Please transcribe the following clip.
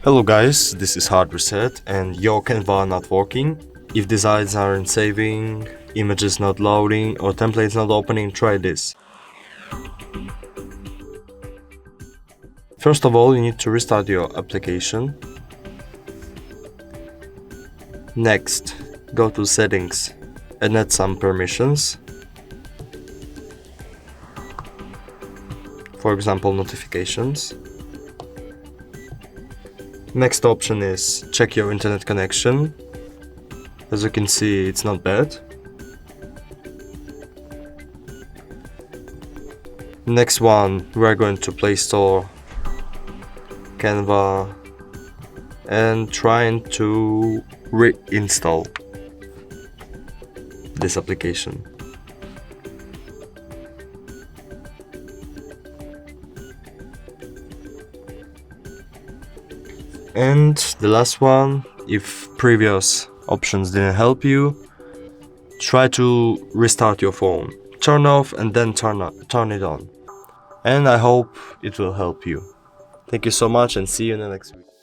Hello guys, this is Hard Reset and your Canva not working. If designs aren't saving, images not loading or templates not opening, try this. First of all, you need to restart your application. Next, go to settings and add some permissions. For example, notifications. Next option is check your internet connection. As you can see, it's not bad. Next one, we're going to Play Store, Canva, and trying to reinstall this application. And the last one, if previous options didn't help you, try to restart your phone. Turn off and then turn it on. And I hope it will help you. Thank you so much and see you in the next video.